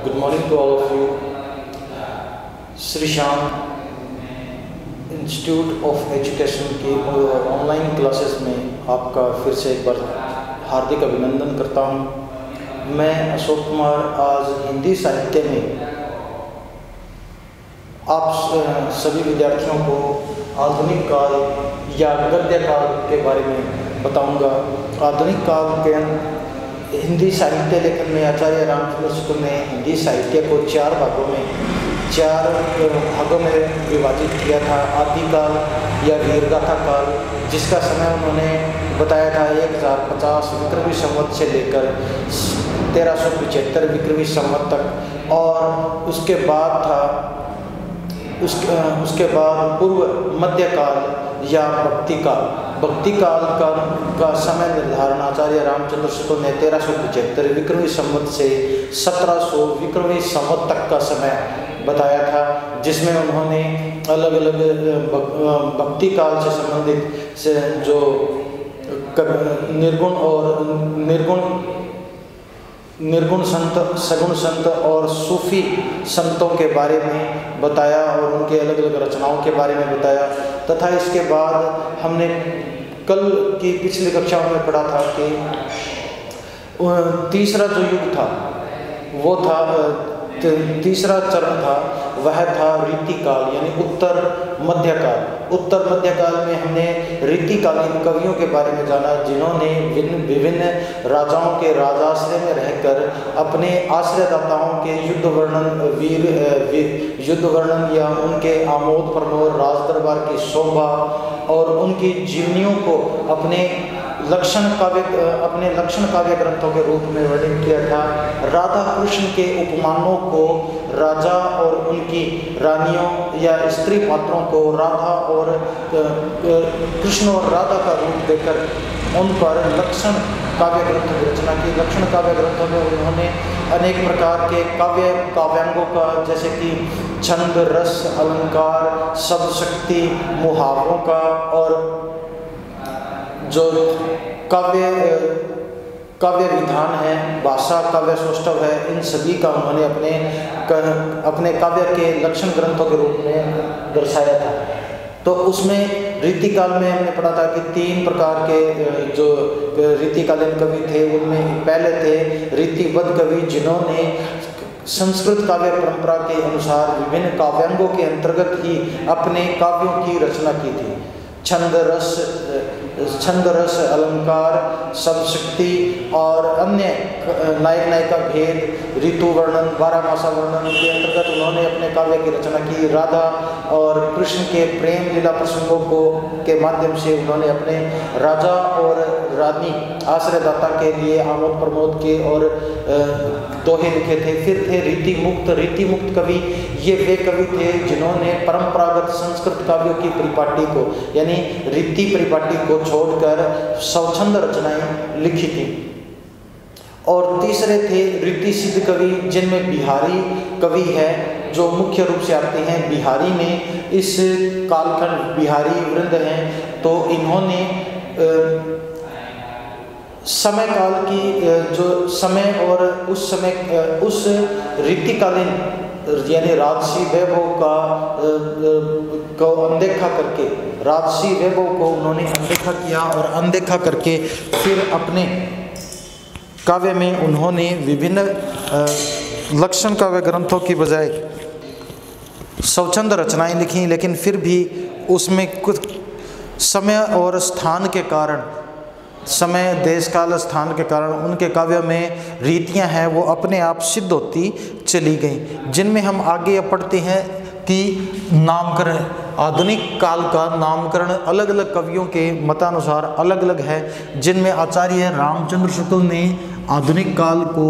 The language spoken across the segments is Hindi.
Good morning to all of you. Shri Shyam institute of education की ऑनलाइन क्लासेस में आपका फिर से एक बार हार्दिक अभिनंदन करता हूँ। मैं अशोक कुमार आज हिंदी साहित्य में आप सभी विद्यार्थियों को आधुनिक काल या गद्य काल के बारे में बताऊंगा। आधुनिक काल के हिंदी साहित्य लेखन में आचार्य रामचंद्र शुक्ल ने हिंदी साहित्य को चार भागों में विभाजित किया था। आदिकाल या वीरगाथा काल, जिसका समय उन्होंने बताया था 1050 विक्रमी संवत से लेकर 1375 विक्रमी संवत तक, और उसके बाद पूर्व मध्यकाल या भक्ति काल का समय निर्धारण आचार्य रामचंद्र शुक्ल ने 1375 विक्रमी संवत से 1700 विक्रमी संवत तक का समय बताया था, जिसमें उन्होंने अलग अलग भक्ति काल से संबंधित जो निर्गुण संत, सगुण संत और सूफी संतों के बारे में बताया और उनके अलग अलग रचनाओं के बारे में बताया। तथा इसके बाद हमने कल की पिछली कक्षाओं में पढ़ा था कि तीसरा जो युग था वो था, तीसरा चरण था, वह था रीतिकाल यानी उत्तर मध्यकाल में हमने रीतिकालीन कवियों के बारे में जाना, जिन्होंने विभिन्न राजाओं के राजाश्रय में रहकर अपने आश्रयदाताओं के युद्ध वर्णन या उनके आमोद प्रमोद, राज दरबार की शोभा और उनकी जीवनियों को अपने लक्षण काव्य ग्रंथों के रूप में वर्णन किया था। राधा कृष्ण के उपमानों को राजा और उनकी रानियों या स्त्री पात्रों को राधा और कृष्ण और राधा का रूप देकर उन पर लक्षण काव्य ग्रंथों की रचना की। लक्षण काव्य ग्रंथों में उन्होंने अनेक प्रकार के काव्यांगों का, जैसे कि छंद, रस, अलंकार, शब्द शक्ति, मुहावरों का और जो काव्य विधान है, भाषा काव्य सौष्ठव है, इन सभी का उन्होंने अपने काव्य के लक्षण ग्रंथों के रूप में दर्शाया था। तो उसमें रीतिकाल में हमने पढ़ा था कि 3 प्रकार के जो रीतिकालीन कवि थे, उनमें पहले थे रीतिबद्ध कवि, जिन्होंने संस्कृत काव्य परंपरा के अनुसार विभिन्न काव्यांगों के अंतर्गत ही अपने काव्यों की रचना की थी। छंद रस अलंकार, शब्द शक्ति और अन्य नायक नायिका भेद, ऋतु वर्णन, 12 मासा वर्णन के अंतर्गत उन्होंने अपने काव्य की रचना की। राधा और कृष्ण के प्रेम लीला प्रसंगों के माध्यम से उन्होंने अपने राजा और रानी आश्रयदाता के लिए आमोद प्रमोद के और दोहे लिखे थे। फिर थे रीतिमुक्त कवि। ये वे कवि थे जिन्होंने परंपरागत संस्कृत काव्यों की परिपाटी को यानी रीति परिपाटी को छोड़कर स्वच्छंद रचनाएं लिखी थी। और तीसरे थे रीति सिद्ध कवि, जिनमें बिहारी कवि है जो मुख्य रूप से आते हैं। बिहारी में इस कालखंड बिहारी वृंद हैं, तो इन्होंने समय काल की जो समय और उस रीतिकालीन यानी राजसी वैभव को अनदेखा करके, राजसी वैभव को उन्होंने अनदेखा किया और अनदेखा करके फिर अपने काव्य में उन्होंने विभिन्न लक्षण काव्य ग्रंथों की बजाय स्वच्छंद रचनाएं लिखी। लेकिन फिर भी उसमें कुछ समय और स्थान के कारण, समय देश काल स्थान के कारण उनके काव्य में रीतियां हैं वो अपने आप सिद्ध होती चली गईं, जिनमें हम आगे पढ़ते हैं कि नामकरण, आधुनिक काल का नामकरण अलग अलग कवियों के मतानुसार अलग अलग है, जिनमें आचार्य रामचंद्र शुक्ल ने आधुनिक काल को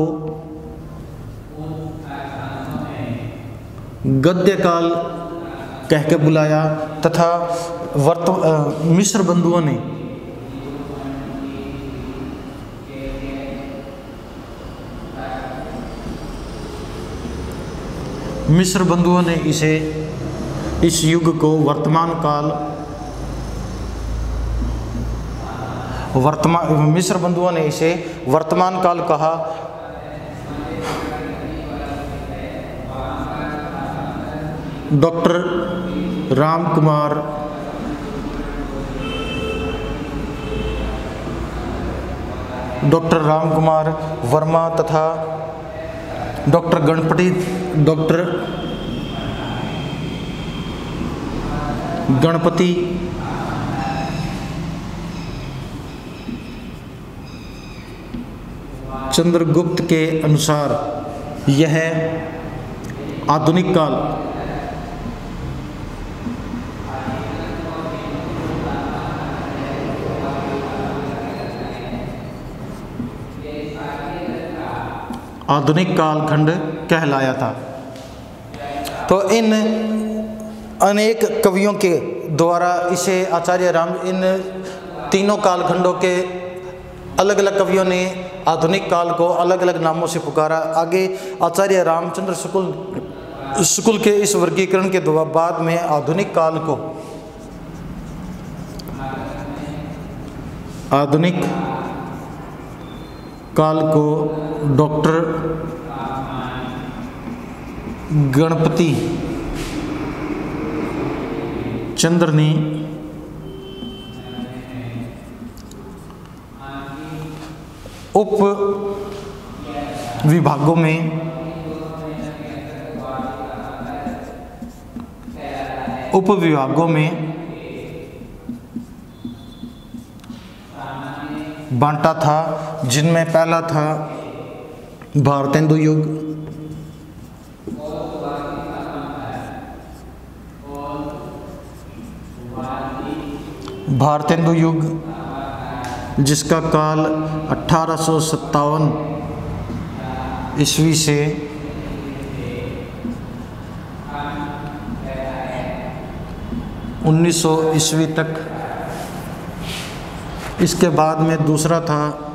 गद्य काल कह के बुलाया, तथा मिश्र बंधुओं ने इस युग को मिश्र बंधुओं ने इसे वर्तमान काल कहा। डॉक्टर रामकुमार वर्मा तथा डॉक्टर गणपति चंद्रगुप्त के अनुसार यह आधुनिक काल कालखंड कहलाया था। तो इन अनेक कवियों के द्वारा इसे आचार्य राम इन तीनों कालखंडों के अलग अलग कवियों ने आधुनिक काल को अलग अलग नामों से पुकारा। आगे आचार्य रामचंद्र शुक्ल के इस वर्गीकरण के बाद में आधुनिक काल को डॉक्टर गणपति चंद्र ने उप विभागों में बांटा था, जिनमें पहला था भारतेंदु युग, जिसका काल 1857 ईस्वी से 1900 ईस्वी तक। इसके बाद में दूसरा था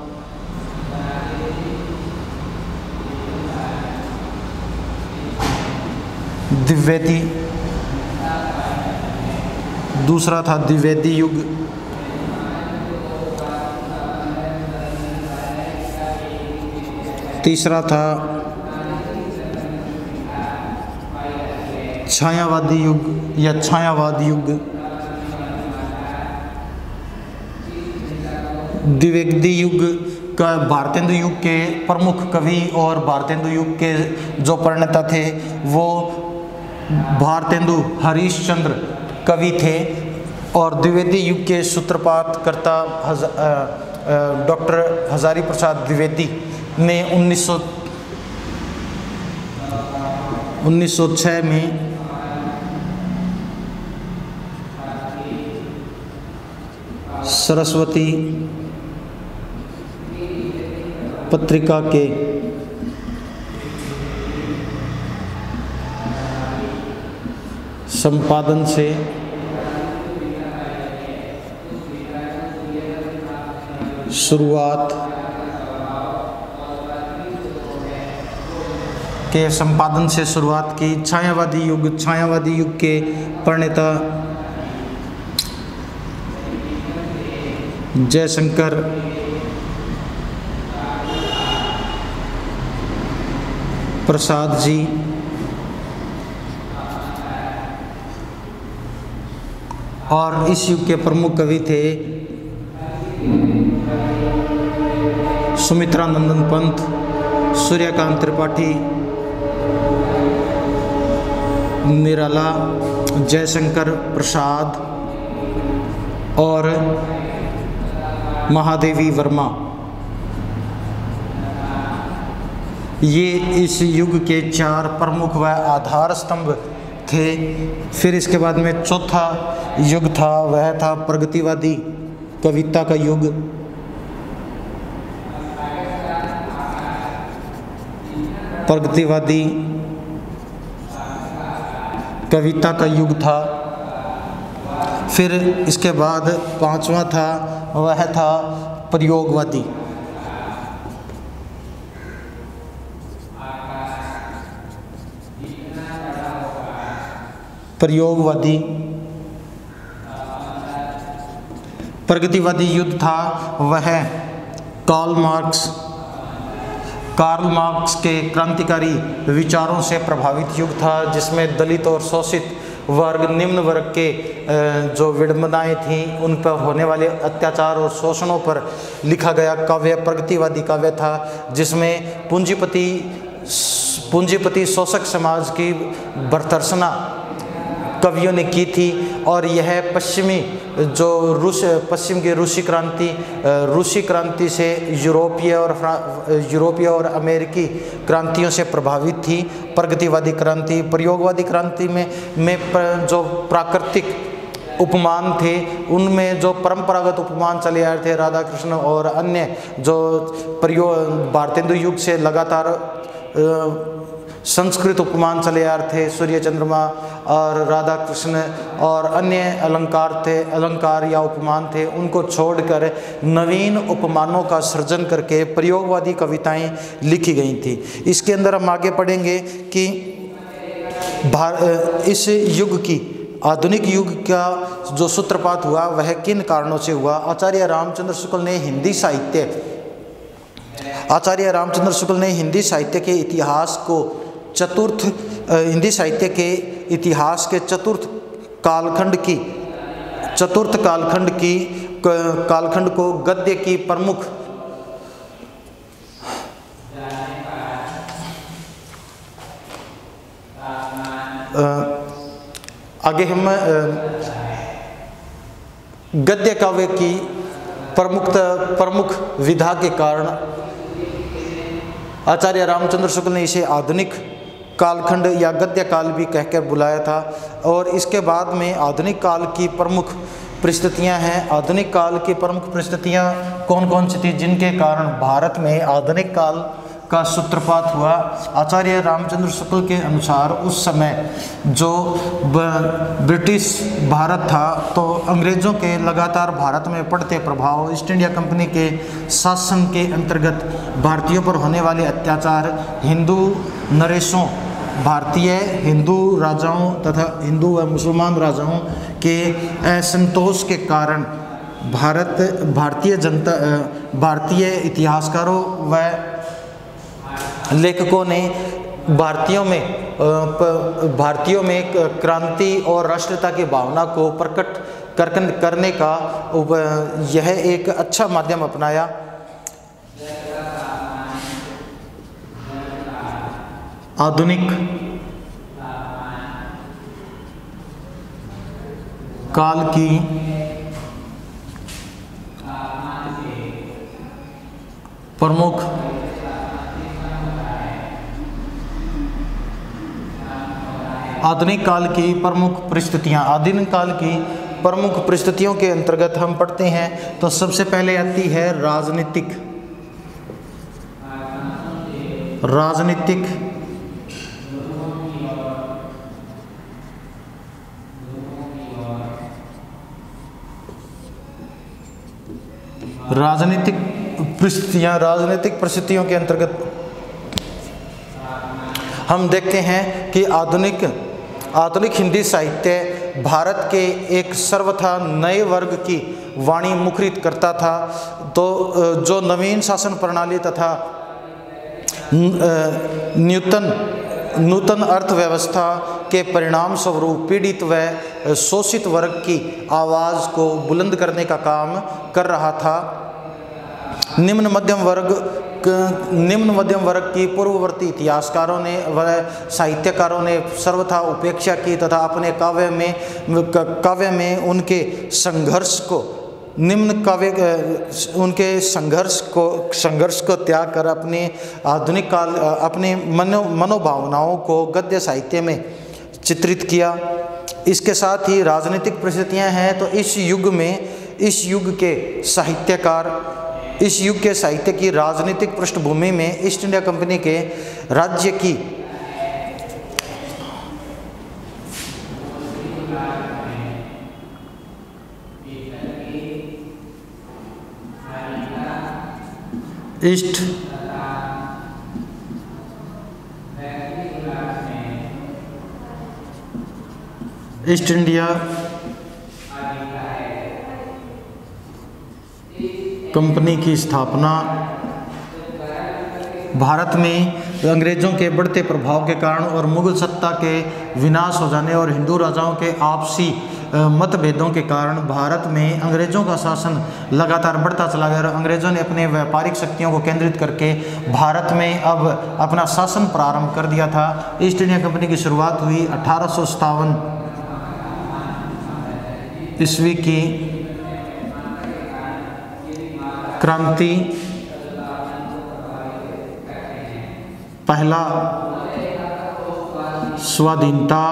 द्विवेदी युग। तीसरा था छायावादी युग या छायावाद युग। द्विवेदी युग का भारतेंदु युग के प्रमुख कवि और भारतेंदु युग के जो प्रणेता थे वो भारतेंदु हरिश्चंद्र कवि थे, और द्विवेदी युग के सूत्रपात करता डॉक्टर हजारी प्रसाद द्विवेदी ने 1906 में सरस्वती पत्रिका के संपादन से शुरुआत की। छायावादी युग के प्रणेता जयशंकर प्रसाद जी और इस युग के प्रमुख कवि थे सुमित्रा नंदन पंत, सूर्यकांत त्रिपाठी, निराला, जयशंकर प्रसाद और महादेवी वर्मा। ये इस युग के चार प्रमुख व आधार स्तंभ थे। फिर इसके बाद में चौथा युग था, वह था प्रगतिवादी कविता का युग। प्रगतिवादी कविता का युग था। फिर इसके बाद पांचवा था, वह था प्रयोगवादी। प्रगतिवादी युग था, वह कार्ल मार्क्स, कार्ल मार्क्स के क्रांतिकारी विचारों से प्रभावित युग था, जिसमें दलित और शोषित वर्ग, निम्न वर्ग के जो विडंबनाएं थीं, उन पर होने वाले अत्याचार और शोषणों पर लिखा गया काव्य प्रगतिवादी काव्य था, जिसमें पूंजीपति शोषक समाज की भर्त्सना कवियों ने की थी। और यह पश्चिम की रूसी क्रांति से यूरोपीय और अमेरिकी क्रांतियों से प्रभावित थी। प्रगतिवादी क्रांति, प्रयोगवादी क्रांति में जो प्राकृतिक उपमान थे, उनमें जो परंपरागत उपमान चले आ रहे थे, राधा कृष्ण और अन्य जो भारतेंदु युग से लगातार संस्कृत उपमान चले आ रहे थे, सूर्य चंद्रमा और राधा कृष्ण और अन्य अलंकार या उपमान थे, उनको छोड़कर नवीन उपमानों का सृजन करके प्रयोगवादी कविताएं लिखी गई थी। इसके अंदर हम आगे पढ़ेंगे कि इस युग की, आधुनिक युग का जो सूत्रपात हुआ वह किन कारणों से हुआ। आचार्य रामचंद्र शुक्ल ने हिंदी साहित्य के इतिहास को हिंदी साहित्य के इतिहास के चतुर्थ कालखंड को गद्य की प्रमुख आगे हम गद्य काव्य की प्रमुख विधा के कारण आचार्य रामचंद्र शुक्ल ने इसे आधुनिक कालखंड या गद्य काल भी कहकर बुलाया था। और इसके बाद में आधुनिक काल की प्रमुख परिस्थितियां हैं। आधुनिक काल की प्रमुख परिस्थितियां कौन कौन सी थी जिनके कारण भारत में आधुनिक काल का सूत्रपात हुआ। आचार्य रामचंद्र शुक्ल के अनुसार उस समय जो ब्रिटिश भारत था, तो अंग्रेज़ों के लगातार भारत में पड़ते प्रभाव, ईस्ट इंडिया कंपनी के शासन के अंतर्गत भारतीयों पर होने वाले अत्याचार, हिंदू नरेशों, भारतीय हिंदू राजाओं तथा हिंदू व मुसलमान राजाओं के असंतोष के कारण भारतीय इतिहासकारों व लेखकों ने भारतीयों में क्रांति और राष्ट्रीयता की भावना को प्रकट करने का यह एक अच्छा माध्यम अपनाया। आधुनिक काल की प्रमुख आधुनिक काल की प्रमुख परिस्थितियों के अंतर्गत हम पढ़ते हैं तो सबसे पहले आती है राजनीतिक परिस्थितियों के अंतर्गत हम देखते हैं कि आधुनिक हिंदी साहित्य भारत के एक सर्वथा नए वर्ग की वाणी मुखरित करता था। तो जो नवीन शासन प्रणाली तथा नूतन अर्थव्यवस्था के परिणाम स्वरूप पीड़ित व शोषित वर्ग की आवाज़ को बुलंद करने का काम कर रहा था। निम्न मध्यम वर्ग की पूर्ववर्ती इतिहासकारों ने व साहित्यकारों ने सर्वथा उपेक्षा की तथा अपने काव्य में उनके संघर्ष को त्याग कर अपनी मनोभावनाओं को गद्य साहित्य में चित्रित किया। इसके साथ ही राजनीतिक परिस्थितियां हैं तो इस युग के साहित्य की राजनीतिक पृष्ठभूमि में ईस्ट इंडिया कंपनी के राज्य की ईस्ट इंडिया कंपनी की स्थापना भारत में अंग्रेज़ों के बढ़ते प्रभाव के कारण और मुग़ल सत्ता के विनाश हो जाने और हिंदू राजाओं के आपसी मतभेदों के कारण भारत में अंग्रेज़ों का शासन लगातार बढ़ता चला गया और अंग्रेज़ों ने अपने व्यापारिक शक्तियों को केंद्रित करके भारत में अब अपना शासन प्रारंभ कर दिया था। ईस्ट इंडिया कंपनी की शुरुआत हुई 1857 ईस्वी की क्रांति पहला स्वाधीनता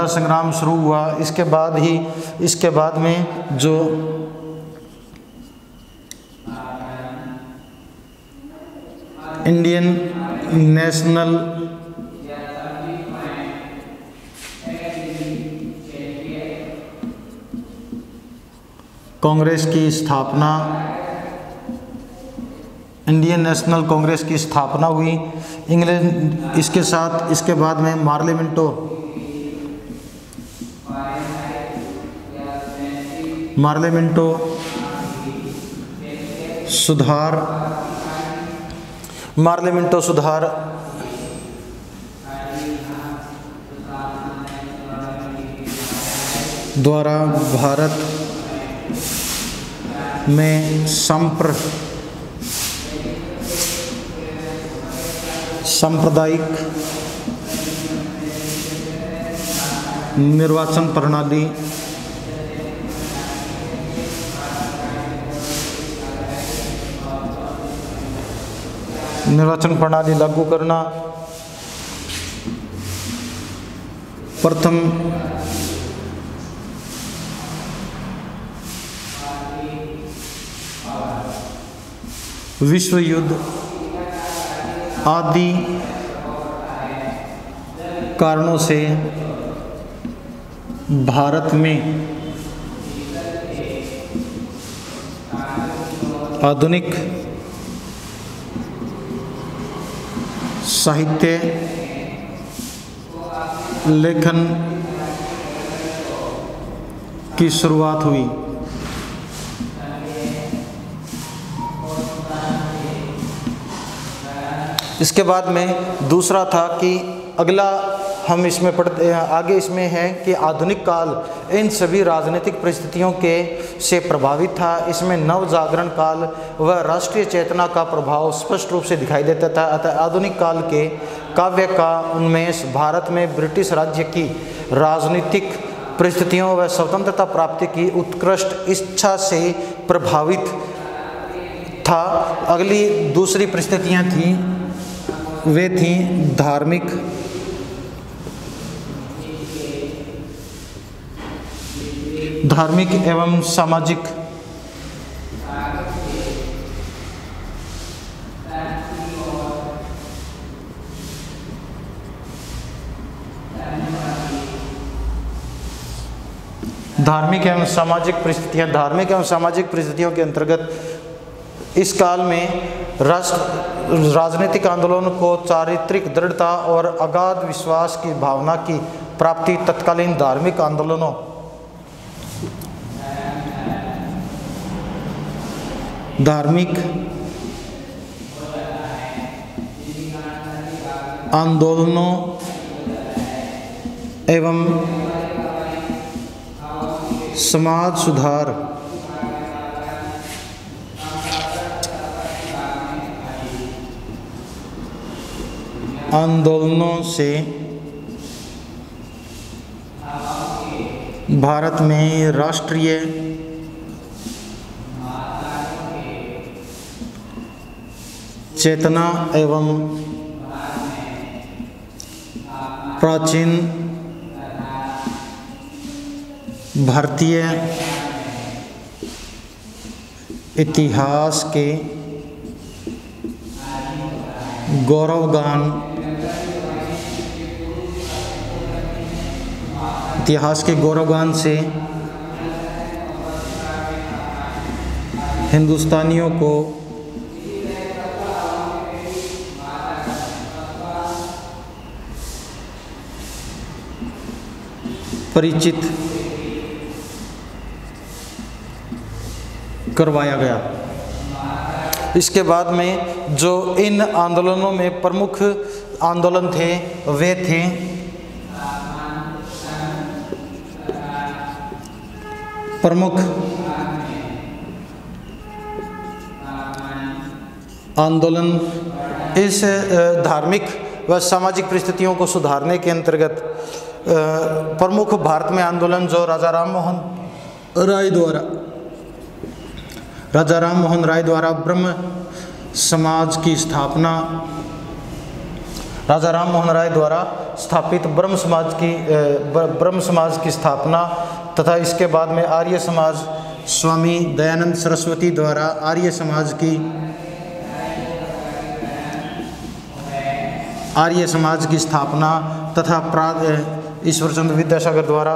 संग्राम शुरू हुआ। इसके बाद में जो इंडियन नेशनल कांग्रेस की स्थापना, इंडियन नेशनल कांग्रेस की स्थापना हुई इंग्लैंड। इसके बाद में मार्लिमेंटो सुधार द्वारा भारत में सांप्रदायिक निर्वाचन प्रणाली लागू करना, प्रथम विश्व युद्ध आदि कारणों से भारत में आधुनिक साहित्य लेखन की शुरुआत हुई। इसके बाद में दूसरा था कि अगला हम इसमें पढ़ते हैं, आगे इसमें है कि आधुनिक काल इन सभी राजनीतिक परिस्थितियों के से प्रभावित था। इसमें नव जागरण काल व राष्ट्रीय चेतना का प्रभाव स्पष्ट रूप से दिखाई देता था। अतः आधुनिक काल के काव्य का उन्मेष भारत में ब्रिटिश राज्य की राजनीतिक परिस्थितियों व स्वतंत्रता प्राप्ति की उत्कृष्ट इच्छा से प्रभावित था। अगली दूसरी परिस्थितियाँ थीं, वे थीं धार्मिक एवं सामाजिक। धार्मिक एवं सामाजिक परिस्थितियों के अंतर्गत इस काल में राजनीतिक आंदोलन को चारित्रिक दृढ़ता और अगाध विश्वास की भावना की प्राप्ति तत्कालीन धार्मिक आंदोलनों एवं समाज सुधार आंदोलनों से भारत में राष्ट्रीय चेतना एवं प्राचीन भारतीय इतिहास के गौरवगान से हिंदुस्तानियों को परिचित करवाया गया। इसके बाद में जो इन आंदोलनों में प्रमुख आंदोलन थे वे थे प्रमुख आंदोलन इस धार्मिक व सामाजिक परिस्थितियों को सुधारने के अंतर्गत प्रमुख भारत में आंदोलन जो राजा राम मोहन राय द्वारा ब्रह्म समाज की स्थापना, राजा राम मोहन राय द्वारा स्थापित ब्रह्म समाज की स्थापना तथा इसके बाद में आर्य समाज स्वामी दयानंद सरस्वती द्वारा आर्य समाज की स्थापना तथा ईश्वरचंद्र विद्यासागर द्वारा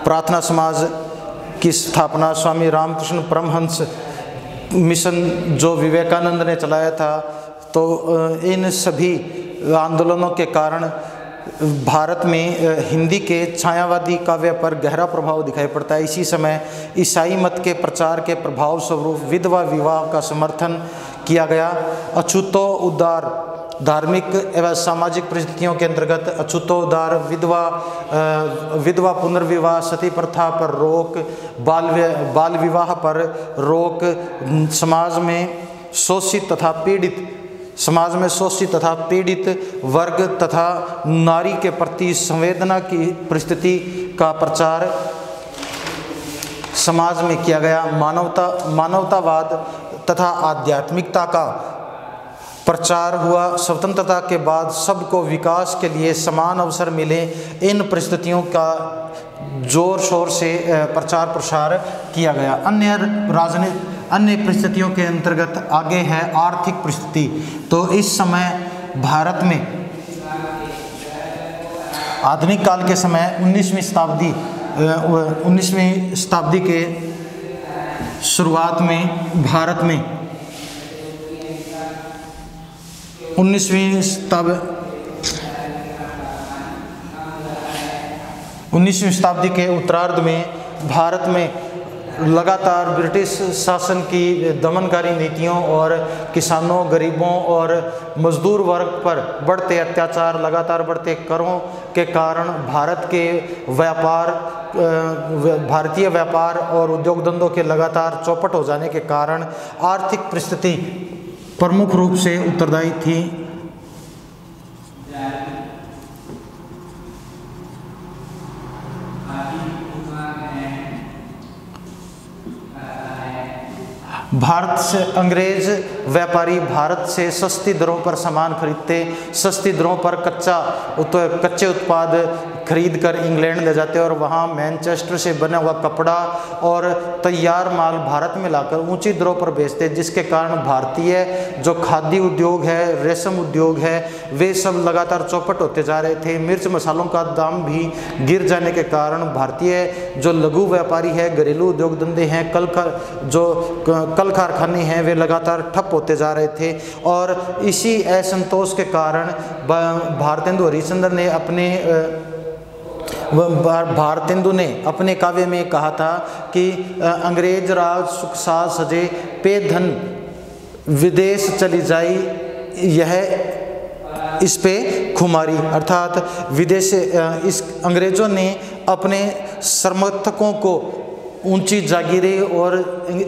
प्रार्थना समाज की स्थापना, स्वामी रामकृष्ण परमहंस मिशन जो विवेकानंद ने चलाया था। तो इन सभी आंदोलनों के कारण भारत में हिंदी के छायावादी काव्य पर गहरा प्रभाव दिखाई पड़ता है। इसी समय ईसाई मत के प्रचार के प्रभाव स्वरूप विधवा विवाह का समर्थन किया गया। अछूतोद्धार धार्मिक एवं सामाजिक परिस्थितियों के अंतर्गत अछूतोद्धार, विधवा पुनर्विवाह, सती प्रथा पर रोक, बाल विवाह पर रोक, समाज में शोषित तथा पीड़ित वर्ग तथा नारी के प्रति संवेदना की परिस्थिति का प्रचार समाज में किया गया। मानवतावाद तथा आध्यात्मिकता का प्रचार हुआ। स्वतंत्रता के बाद सबको विकास के लिए समान अवसर मिले, इन परिस्थितियों का जोर शोर से प्रचार प्रसार किया गया। अन्य परिस्थितियों के अंतर्गत आगे है आर्थिक परिस्थिति। तो इस समय भारत में आधुनिक काल के समय 19वीं शताब्दी के शुरुआत में भारत में 19वीं शताब्दी के उत्तरार्ध में भारत में लगातार ब्रिटिश शासन की दमनकारी नीतियों और किसानों, गरीबों और मजदूर वर्ग पर बढ़ते अत्याचार, लगातार बढ़ते करों के कारण भारतीय व्यापार और उद्योग धंधों के लगातार चौपट हो जाने के कारण आर्थिक परिस्थिति प्रमुख रूप से उत्तरदायी थी। भारत से अंग्रेज व्यापारी भारत से सस्ती दरों पर सामान खरीदते, सस्ती दरों पर कच्चे उत्पाद खरीद कर इंग्लैंड ले जाते और वहाँ मैनचेस्टर से बना हुआ कपड़ा और तैयार माल भारत में लाकर ऊंची दरों पर बेचते, जिसके कारण भारतीय जो खाद्य उद्योग है, रेशम उद्योग है, वे सब लगातार चौपट होते जा रहे थे। मिर्च मसालों का दाम भी गिर जाने के कारण भारतीय जो लघु व्यापारी है, घरेलू उद्योग धंधे हैं, कल कारखाने हैं, वे लगातार ठप होते जा रहे थे। और इसी असंतोष के कारण भारतेंदु हरिश्चंद्र ने अपने काव्य में कहा था कि अंग्रेज राज सुख साज सजे पे धन विदेश चली जाई, यह इस पे खुमारी। अर्थात विदेश इस अंग्रेजों ने अपने समर्थकों को ऊंची जागीरें और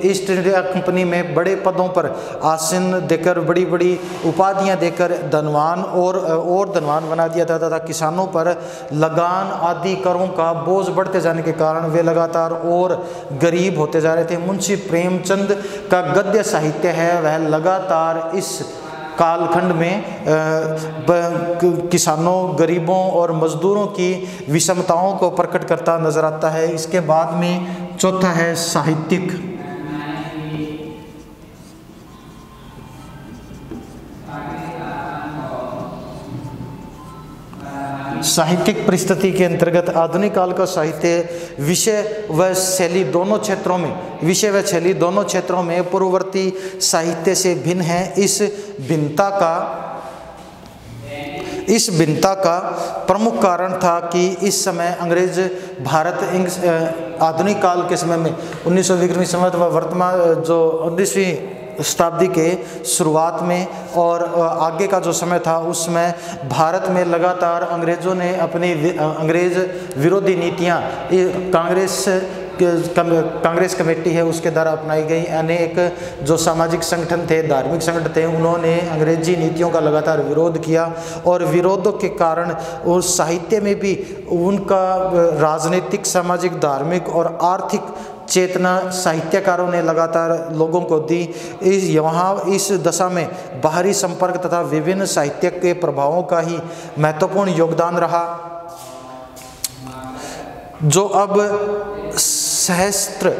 ईस्ट इंडिया कंपनी में बड़े पदों पर आसन देकर, बड़ी बड़ी उपाधियां देकर धनवान और धनवान बना दिया था तथा किसानों पर लगान आदि करों का बोझ बढ़ते जाने के कारण वे लगातार और गरीब होते जा रहे थे। मुंशी प्रेमचंद का गद्य साहित्य है, वह लगातार इस कालखंड में किसानों, गरीबों और मजदूरों की विषमताओं को प्रकट करता नजर आता है। इसके बाद में चौथा है साहित्यिक परिस्थिति के अंतर्गत आधुनिक काल का साहित्य विषय व शैली दोनों क्षेत्रों में पूर्ववर्ती साहित्य से भिन्न है। इस इस भिन्नता का प्रमुख कारण था कि इस समय अंग्रेज भारत आधुनिक काल के समय में 1920 संवत व वर्तमान जो 19वीं शताब्दी के शुरुआत में और आगे का जो समय था उस समय भारत में लगातार अंग्रेज़ों ने अपनी अंग्रेज़ विरोधी नीतियाँ कांग्रेस कमेटी है उसके द्वारा अपनाई गई। अनेक जो सामाजिक संगठन थे, धार्मिक संगठन थे, उन्होंने अंग्रेजी नीतियों का लगातार विरोध किया और विरोधों के कारण उस साहित्य में भी उनका राजनीतिक, सामाजिक, धार्मिक और आर्थिक चेतना साहित्यकारों ने लगातार लोगों को दी। इस दशा में बाहरी संपर्क तथा विभिन्न साहित्य के प्रभावों का ही महत्वपूर्ण योगदान रहा, जो अब सहस्त्र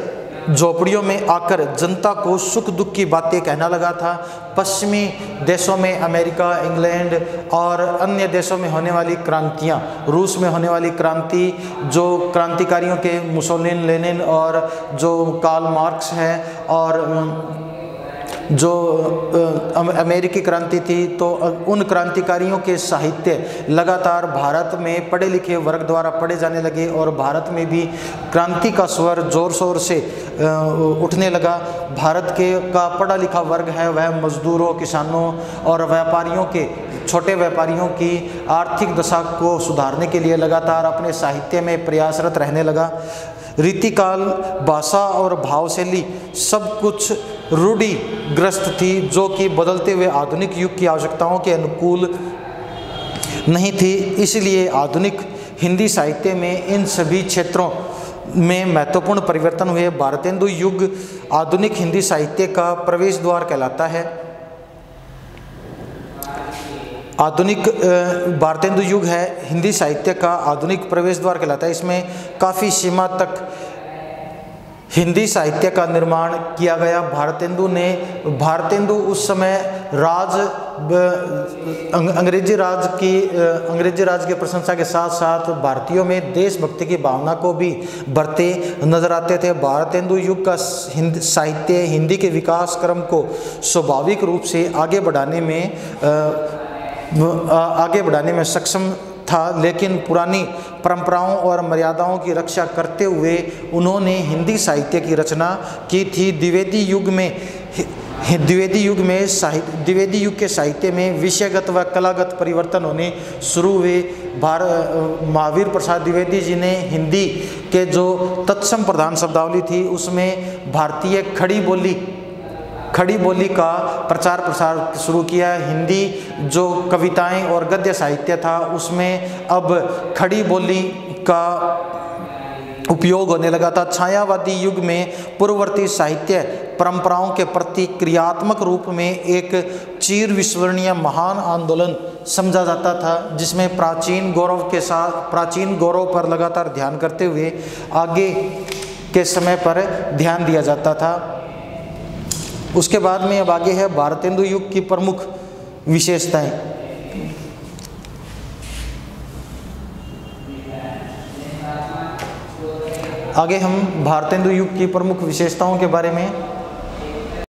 झोपड़ियों में आकर जनता को सुख दुख की बातें कहना लगा था। पश्चिमी देशों में अमेरिका, इंग्लैंड और अन्य देशों में होने वाली क्रांतियाँ, रूस में होने वाली क्रांति, जो क्रांतिकारियों के मुसोलिनी, लेनिन और जो कार्ल मार्क्स है, और जो अमेरिकी क्रांति थी, तो उन क्रांतिकारियों के साहित्य लगातार भारत में पढ़े लिखे वर्ग द्वारा पढ़े जाने लगे और भारत में भी क्रांति का स्वर जोर शोर से उठने लगा। भारत का पढ़ा लिखा वर्ग है वह मजदूरों, किसानों और व्यापारियों के, छोटे व्यापारियों की आर्थिक दशा को सुधारने के लिए लगातार अपने साहित्य में प्रयासरत रहने लगा। रीतिकाल, भाषा और भावशैली सब कुछ रूढ़िग्रस्त थी, जो कि बदलते हुए आधुनिक युग की आवश्यकताओं के अनुकूल नहीं थी। इसलिए आधुनिक हिंदी साहित्य में इन सभी क्षेत्रों में महत्वपूर्ण परिवर्तन हुए। भारतेंदु युग आधुनिक हिंदी साहित्य का प्रवेश द्वार कहलाता है। आधुनिक भारतेंदु युग है हिंदी साहित्य का आधुनिक प्रवेश द्वार कहलाता है। इसमें काफ़ी सीमा तक हिंदी साहित्य का निर्माण किया गया। भारतेंदु उस समय अंग्रेजी राज की प्रशंसा के साथ साथ भारतीयों में देशभक्ति की भावना को भी बढ़ते नजर आते थे। भारतेंदु युग का साहित्य हिंदी के विकास क्रम को स्वाभाविक रूप से आगे बढ़ाने में सक्षम था, लेकिन पुरानी परंपराओं और मर्यादाओं की रक्षा करते हुए उन्होंने हिंदी साहित्य की रचना की थी। द्विवेदी युग के साहित्य में विषयगत व कलागत परिवर्तन होने शुरू हुए। महावीर प्रसाद द्विवेदी जी ने हिंदी के जो तत्सम प्रधान शब्दावली थी उसमें भारतीय खड़ी बोली का प्रचार प्रसार शुरू किया। हिंदी जो कविताएं और गद्य साहित्य था उसमें अब खड़ी बोली का उपयोग होने लगा था। छायावादी युग में पूर्ववर्ती साहित्य परंपराओं के प्रति क्रियात्मक रूप में एक चिर विस्मरणीय महान आंदोलन समझा जाता था, जिसमें प्राचीन गौरव पर लगातार ध्यान करते हुए आगे के समय पर ध्यान दिया जाता था। उसके बाद में अब आगे है भारतेंदु युग की प्रमुख विशेषताएं। आगे हम भारतेंदु युग की प्रमुख विशेषताओं के बारे में